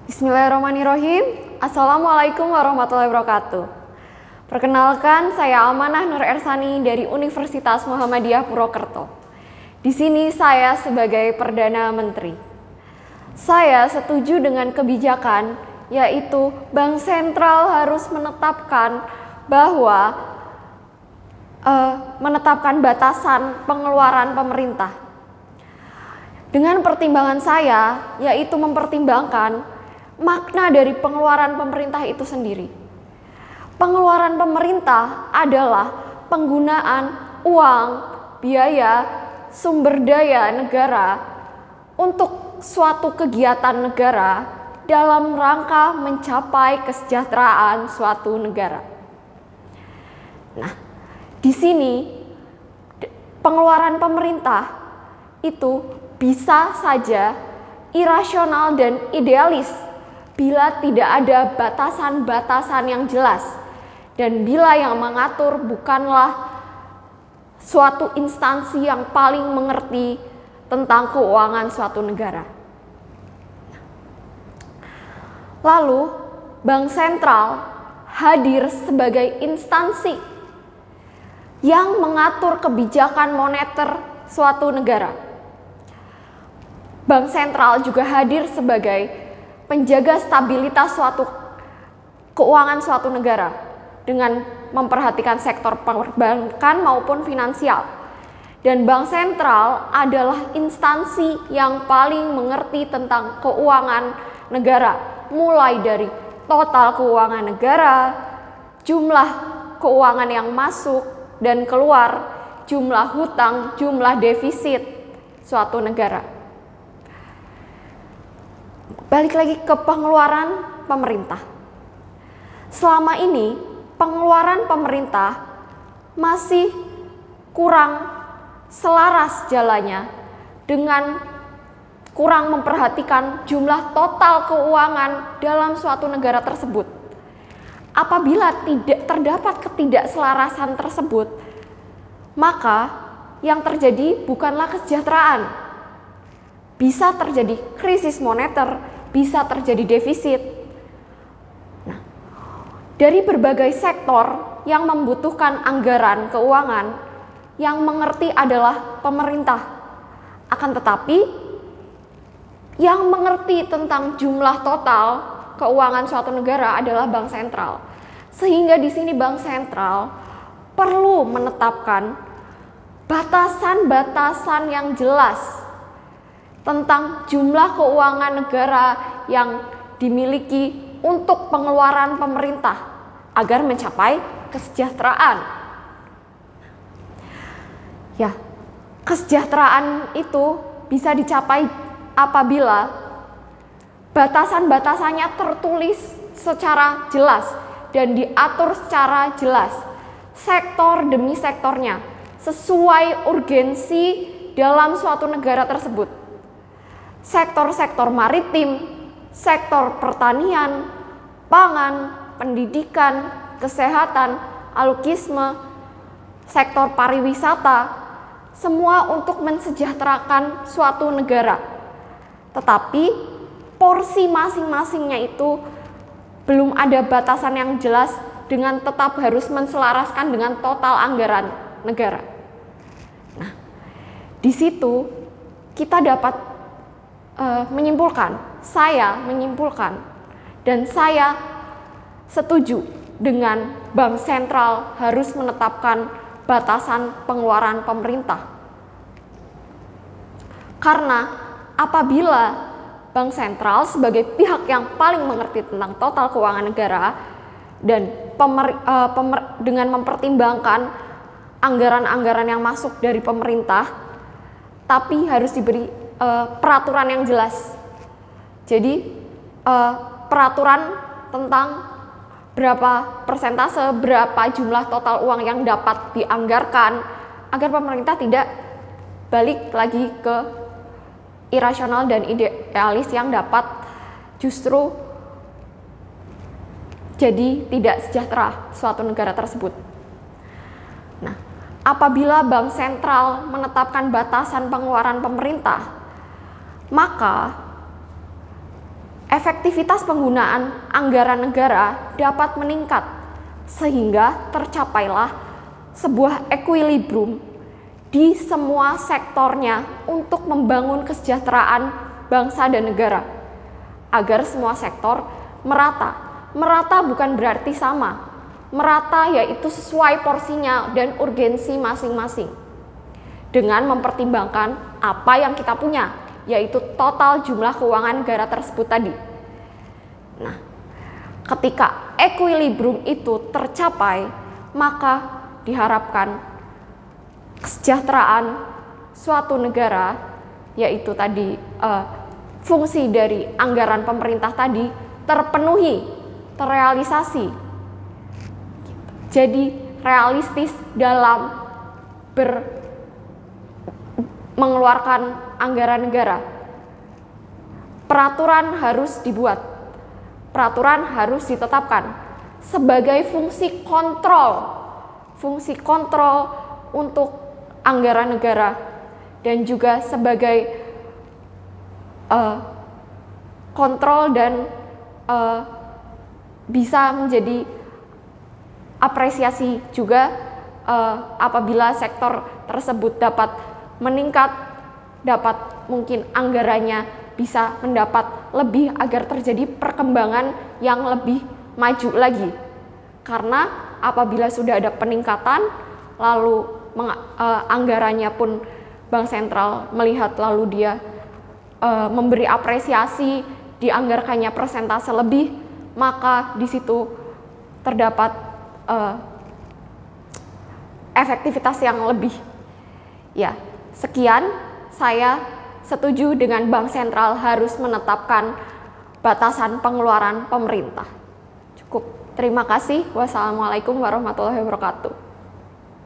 Bismillahirrahmanirrahim. Assalamualaikum warahmatullahi wabarakatuh. Perkenalkan, saya Amanah Nur Ersani dari Universitas Muhammadiyah Purwokerto. Di sini saya sebagai Perdana Menteri. Saya setuju dengan kebijakan, yaitu Bank Sentral harus menetapkan bahwa menetapkan batasan pengeluaran pemerintah. Dengan pertimbangan saya, yaitu mempertimbangkan makna dari pengeluaran pemerintah itu sendiri. Pengeluaran pemerintah adalah penggunaan uang, biaya, sumber daya negara untuk suatu kegiatan negara dalam rangka mencapai kesejahteraan suatu negara. Nah, di sini pengeluaran pemerintah itu bisa saja irasional dan idealis bila tidak ada batasan-batasan yang jelas dan bila yang mengatur bukanlah suatu instansi yang paling mengerti tentang keuangan suatu negara. Lalu, Bank Sentral hadir sebagai instansi yang mengatur kebijakan moneter suatu negara. Bank Sentral juga hadir sebagai penjaga stabilitas suatu keuangan suatu negara dengan memperhatikan sektor perbankan maupun finansial. Dan Bank Sentral adalah instansi yang paling mengerti tentang keuangan negara, mulai dari total keuangan negara, jumlah keuangan yang masuk dan keluar, jumlah hutang, jumlah defisit suatu negara. Balik lagi ke pengeluaran pemerintah. Selama ini pengeluaran pemerintah masih kurang selaras jalannya dengan kurang memperhatikan jumlah total keuangan dalam suatu negara tersebut. Apabila tidak terdapat ketidakselarasan tersebut, maka yang terjadi bukanlah kesejahteraan. Bisa terjadi krisis moneter, bisa terjadi defisit. Nah, dari berbagai sektor yang membutuhkan anggaran keuangan, yang mengerti adalah pemerintah. Akan tetapi, yang mengerti tentang jumlah total keuangan suatu negara adalah Bank Sentral. Sehingga di sini Bank Sentral perlu menetapkan batasan-batasan yang jelas tentang jumlah keuangan negara yang dimiliki untuk pengeluaran pemerintah agar mencapai kesejahteraan. Ya, kesejahteraan itu bisa dicapai apabila batasan-batasannya tertulis secara jelas dan diatur secara jelas, sektor demi sektornya, sesuai urgensi dalam suatu negara tersebut. Sektor-sektor maritim, sektor pertanian, pangan, pendidikan, kesehatan, alukisme, sektor pariwisata, semua untuk mensejahterakan suatu negara. Tetapi porsi masing-masingnya itu belum ada batasan yang jelas dengan tetap harus menselaraskan dengan total anggaran negara. Nah, di situ kita dapat saya menyimpulkan dan saya setuju dengan Bank Sentral harus menetapkan batasan pengeluaran pemerintah. Karena apabila Bank Sentral sebagai pihak yang paling mengerti tentang total keuangan negara dan dengan mempertimbangkan anggaran-anggaran yang masuk dari pemerintah, tapi harus diberi peraturan yang jelas. Jadi peraturan tentang berapa persentase, berapa jumlah total uang yang dapat dianggarkan agar pemerintah tidak balik lagi ke irasional dan idealis yang dapat justru jadi tidak sejahtera suatu negara tersebut. Nah, apabila Bank Sentral menetapkan batasan pengeluaran pemerintah, maka efektivitas penggunaan anggaran negara dapat meningkat sehingga tercapailah sebuah equilibrium di semua sektornya untuk membangun kesejahteraan bangsa dan negara agar semua sektor merata. Merata bukan berarti sama. Merata yaitu sesuai porsinya dan urgensi masing-masing. Dengan mempertimbangkan apa yang kita punya, yaitu total jumlah keuangan negara tersebut tadi. Nah, ketika equilibrium itu tercapai, maka diharapkan kesejahteraan suatu negara, yaitu tadi fungsi dari anggaran pemerintah tadi terpenuhi, terrealisasi. Jadi realistis dalam mengeluarkan anggaran negara. Peraturan harus dibuat, peraturan harus ditetapkan sebagai fungsi kontrol untuk anggaran negara dan juga sebagai kontrol dan bisa menjadi apresiasi juga apabila sektor tersebut dapat meningkat, dapat mungkin anggarannya bisa mendapat lebih agar terjadi perkembangan yang lebih maju lagi. Karena apabila sudah ada peningkatan, lalu anggarannya pun Bank Sentral melihat lalu dia memberi apresiasi, dianggarkannya persentase lebih, maka di situ terdapat efektivitas yang lebih. Ya, sekian, saya setuju dengan Bank Sentral harus menetapkan batasan pengeluaran pemerintah. Cukup. Terima kasih. Wassalamualaikum warahmatullahi wabarakatuh.